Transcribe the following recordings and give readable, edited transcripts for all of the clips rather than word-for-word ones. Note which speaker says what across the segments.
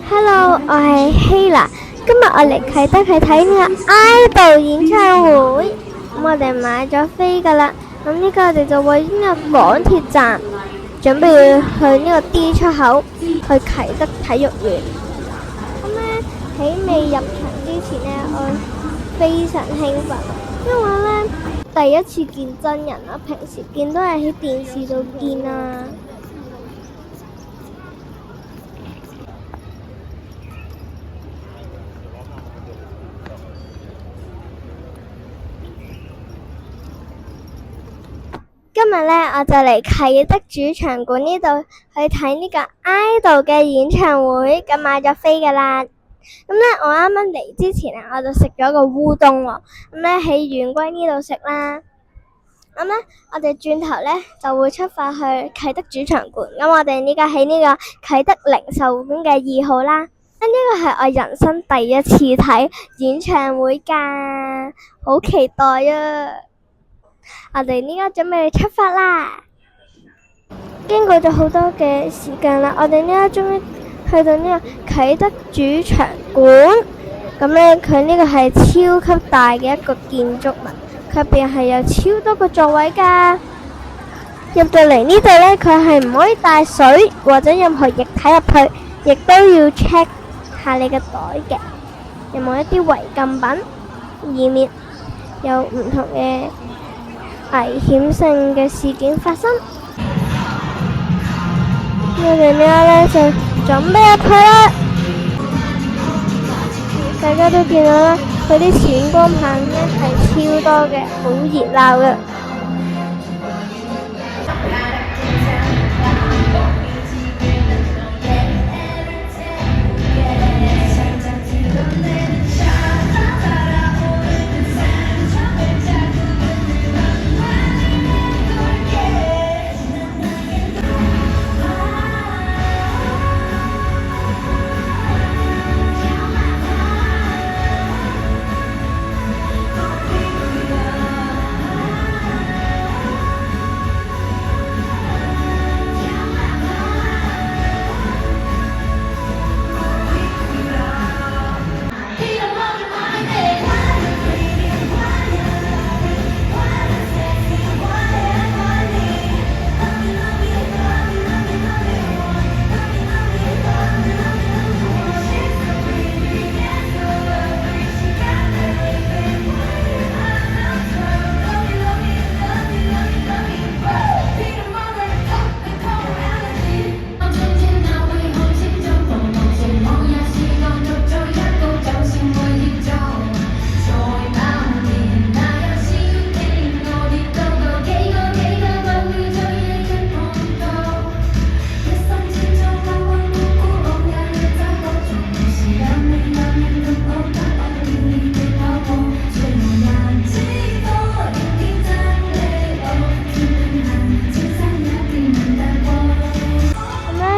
Speaker 1: Hello，我係希娜。今日我嚟啟德係睇呢個 idol 演唱會，咁我哋買咗飛噶啦。咁呢個我哋就位於呢個港鐵站，準備去呢個 D 出口去啟德體育園。咁呢，喺未入場之前呢，我非常興奮，因為呢第一次見真人啦，平時見都係喺電視度見啊。今日呢，我就嚟啟德主場館呢度去睇呢個 idol 嘅演唱會，咁買咗飛噶啦。咁呢，我啱啱嚟之前呢，我就食咗個烏冬喎。咁呢，喺遠歸呢度食啦。咁呢，我哋轉頭呢就會出發去啟德主場館。咁我哋呢個喺呢個啟德零售館嘅2號啦。呢個係我人生第一次睇演唱會噶，好期待啊！我哋呢家準備出發啦。經過咗好多嘅時間啦，我哋呢家終於去到呢個啟德主場館。咁呢，佢呢個係超級大嘅一個建築物，佢入邊係有超多個座位噶。入到嚟呢度呢，佢係唔可以帶水或者任何液體入去，亦都要 check 下你嘅袋嘅，有冇一啲違禁品，以免有唔同嘅危險性嘅事件發生。我哋呢家就準備入去啦。大家都見到啦，佢啲閃光棒呢係超多嘅，好熱鬧嘅。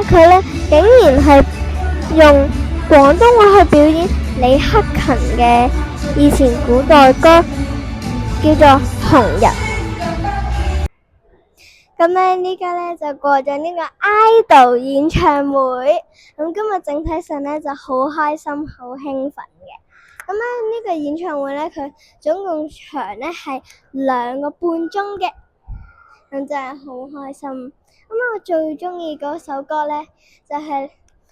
Speaker 1: 佢呢竟然係用廣東話去表演李克勤嘅以前古代歌，叫做《紅日》。咁呢家呢就過咗呢個 idol 演唱會，咁今日整體上呢就好開心、好興奮嘅。咁呢個演唱會呢，佢總共長呢係2個半鐘嘅，咁真係好開心。咁我最中意嗰首歌呢，就係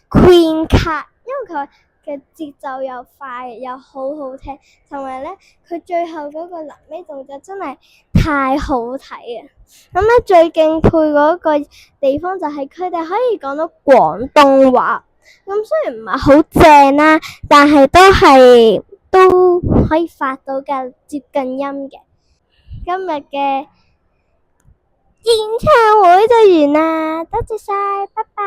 Speaker 1: Queen Card， 因為佢嘅節奏又快又好好聽，同埋呢，佢最後嗰個臨尾動作真係太好睇啊！咁呢，最敬佩嗰個地方就係佢哋可以講到廣東話，咁雖然唔係好正啦，但係都可以發到嘅接近音嘅。今日嘅演唱會就完啦，多謝晒，拜拜。